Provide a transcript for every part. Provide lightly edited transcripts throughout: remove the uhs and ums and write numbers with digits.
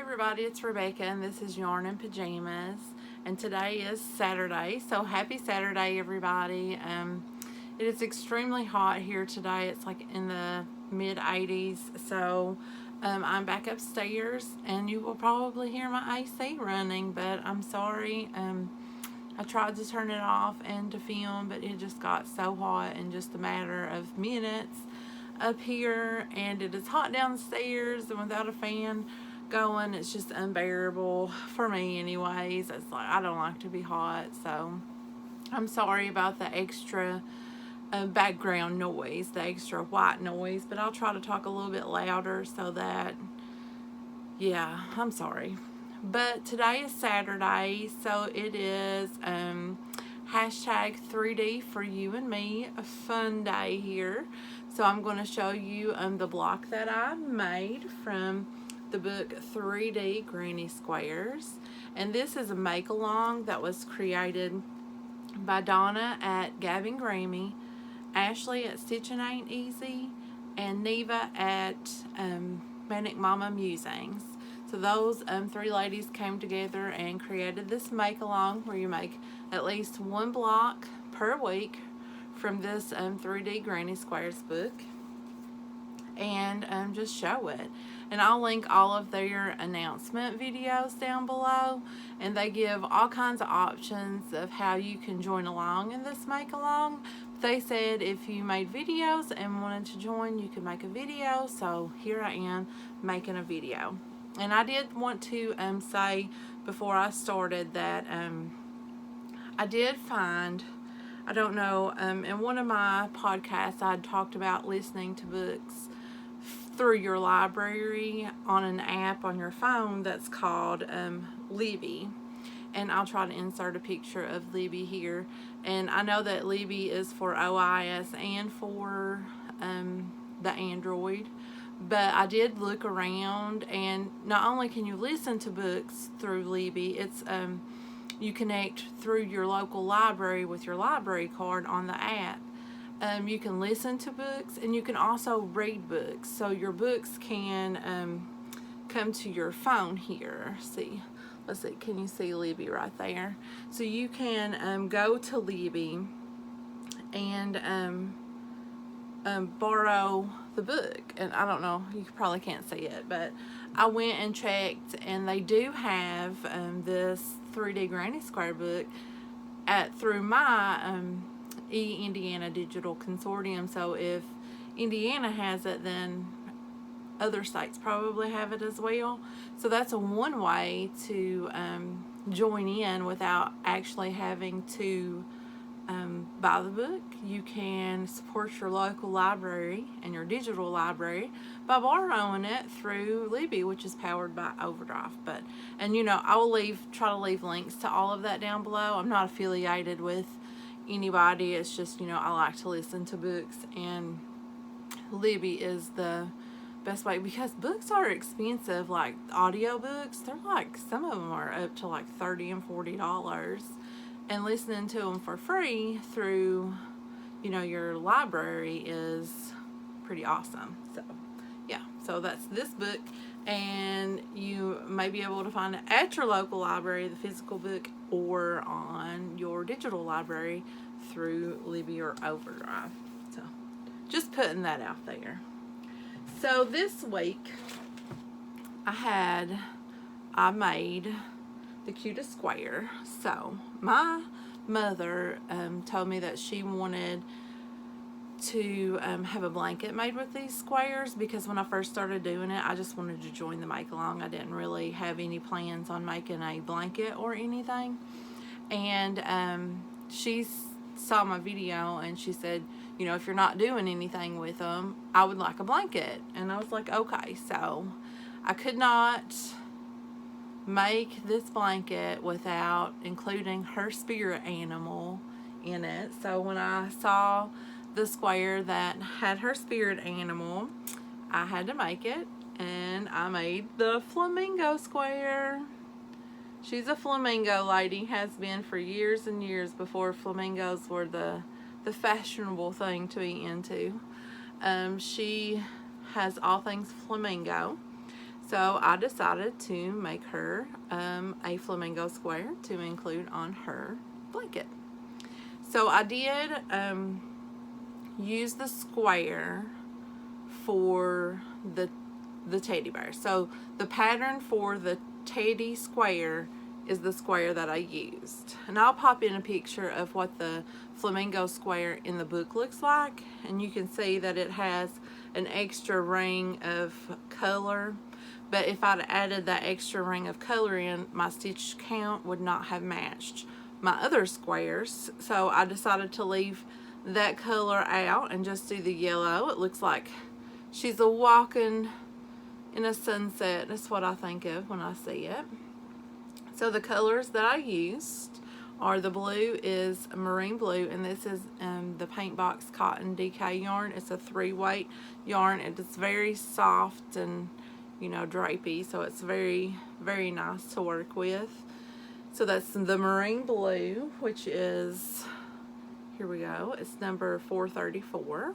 everybody, it's Rebecca and this is Yarn and Pajamas, and today is Saturday, so happy Saturday everybody. It is extremely hot here today. It's like in the mid 80s, so I'm back upstairs and you will probably hear my AC running, but I'm sorry. I tried to turn it off and to film, but it just got so hot in just a matter of minutes up here, and it is hot downstairs, and without a fan going, it's just unbearable for me anyways. It's like I don't like to be hot, so I'm sorry about the extra background noise, the extra white noise, but I'll try to talk a little bit louder so that, yeah, I'm sorry. But today is Saturday, so it is hashtag 3D for you and me, a fun day here. So I'm going to show you the block that I made from the book 3D Granny Squares. And this is a make-along that was created by Donna at Gabbing Grammy, Ashley at Stitchin Ain't Easy, and Neva at Manic Mama Musings. So those three ladies came together and created this make-along where you make at least one block per week from this 3D Granny Squares book, and just show it. And I'll link all of their announcement videos down below, and they give all kinds of options of how you can join along in this make-along. They said if you made videos and wanted to join, you could make a video, so here I am making a video. And I did want to say before I started that I did find, I don't know, in one of my podcasts I talked about listening to books through your library on an app on your phone that's called Libby. And I'll try to insert a picture of Libby here. And I know that Libby is for OIS and for the Android. But I did look around, and not only can you listen to books through Libby, it's you connect through your local library with your library card on the app. You can listen to books, and you can also read books. So your books can come to your phone here. Let's see, can you see Libby right there? So you can go to Libby and borrow the book. And I don't know, you probably can't see it, but I went and checked, and they do have this 3D Granny Square book through my Indiana Digital Consortium. So if Indiana has it, then other states probably have it as well. So that's one way to join in without actually having to buy the book. You can support your local library and your digital library by borrowing it through Libby, which is powered by Overdrive. And you know, I will try to leave links to all of that down below. I'm not affiliated with anybody. It's just, you know, I like to listen to books, and Libby is the best way because books are expensive. Like audio books, they're like, some of them are up to like $30 and $40. And listening to them for free through, you know, your library is pretty awesome. So, yeah. So that's this book. And you may be able to find it at your local library, the physical book, or on your digital library through Libby or Overdrive. So, just putting that out there. So, this week, I made the cutest square. So my mother told me that she wanted to have a blanket made with these squares, because when I first started doing it, I just wanted to join the make along. I didn't really have any plans on making a blanket or anything. And she saw my video and she said, you know, if you're not doing anything with them, I would like a blanket. And I was like, okay. So I could not make this blanket without including her spirit animal in it. So when I saw the square that had her spirit animal, I had to make it, and I made the flamingo square. She's a flamingo lady, has been for years and years before flamingos were the fashionable thing to be into. She has all things flamingo. So I decided to make her a flamingo square to include on her blanket. So I did use the square for the teddy bear. So the pattern for the teddy square is the square that I used. And I'll pop in a picture of what the flamingo square in the book looks like. And you can see that it has an extra ring of color. But if I'd added that extra ring of color in, my stitch count would not have matched my other squares. So I decided to leave that color out and just do the yellow. It looks like she's a walking in a sunset. That's what I think of when I see it. So the colors that I used are, the blue is marine blue, and this is the Paint Box Cotton DK yarn. It's a 3-weight yarn, and it's very soft and, you know, drapey, so it's very, very nice to work with. So that's the marine blue, which is, here we go, it's number 434.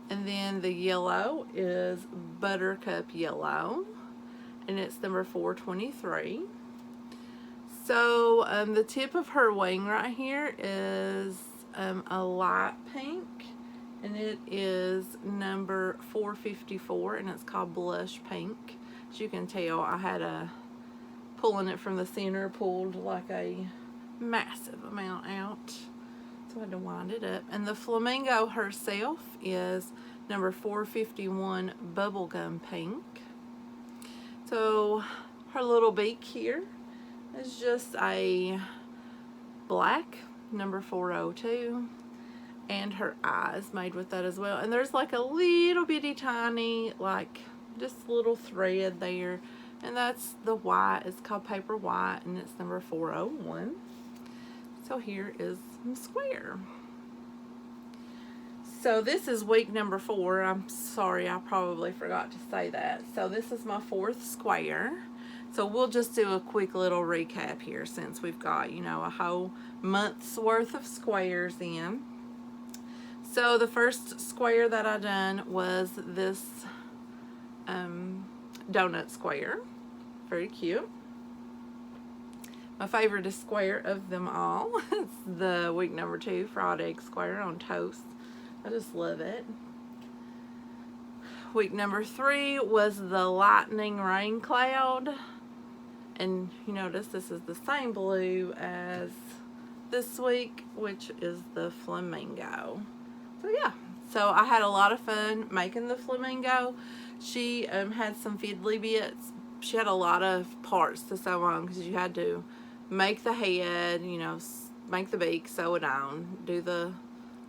And then the yellow is Buttercup Yellow, and it's number 423. So the tip of her wing right here is a light pink, and it is number 454, and it's called Blush Pink. As you can tell, I had pulling it from the center, pulled like a massive amount out. So I had to wind it up. And the flamingo herself is number 451, Bubblegum Pink. So her little beak here is just a black, number 402. And her eyes made with that as well. And there's like a little bitty tiny, like just little thread there. And that's the white. It's called Paper White, and it's number 401. So here is the square. So this is week number 4. I'm sorry, I probably forgot to say that. So this is my 4th square. So we'll just do a quick little recap here, since we've got, you know, a whole month's worth of squares in. So the first square that I done was this donut square. Very cute. My favorite square of them all is the week number 2 fried egg square on toast. I just love it. Week number 3 was the lightning rain cloud. And you notice this is the same blue as this week, which is the flamingo. So yeah, so I had a lot of fun making the flamingo. She had some fiddly bits. She had a lot of parts to sew on, because you had to make the head, you know, make the beak, sew it on, do the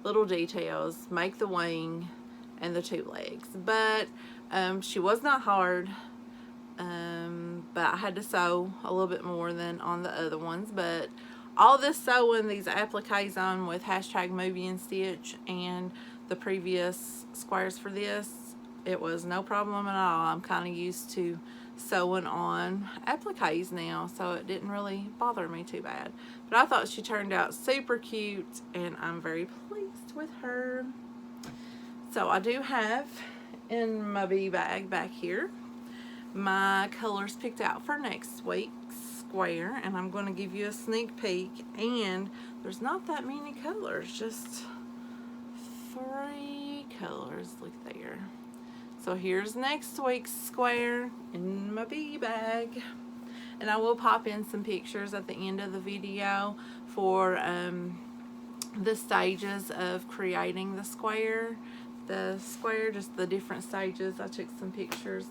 little details, make the wing and the 2 legs. But she was not hard. But I had to sew a little bit more than on the other ones. But all this sewing, these appliques on with hashtag Movie and Stitch and the previous squares for this, it was no problem at all. I'm kind of used to sewing on appliques now, so it didn't really bother me too bad. But I thought she turned out super cute, and I'm very pleased with her. So I do have in my bee bag back here my colors picked out for next week's square, and I'm going to give you a sneak peek. And there's not that many colors, just 3 colors. Look there. So here's next week's square in my bee bag. And I will pop in some pictures at the end of the video for the stages of creating the square. Just the different stages. I took some pictures.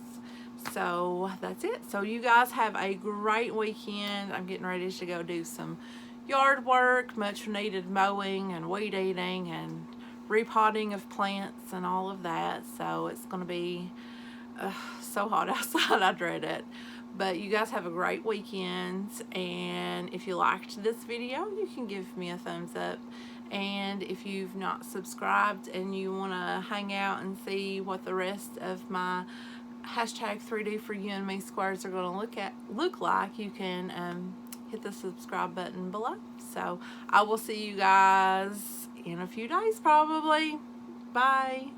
So that's it. So you guys have a great weekend. I'm getting ready to go do some yard work, much needed mowing and weed eating and repotting of plants and all of that. So it's going to be so hot outside. I dread it. But you guys have a great weekend, and if you liked this video, you can give me a thumbs up. And if you've not subscribed and you want to hang out and see what the rest of my hashtag 3D for you and me squares are going to look like, you can hit the subscribe button below. So I will see you guys in a few days probably. Bye.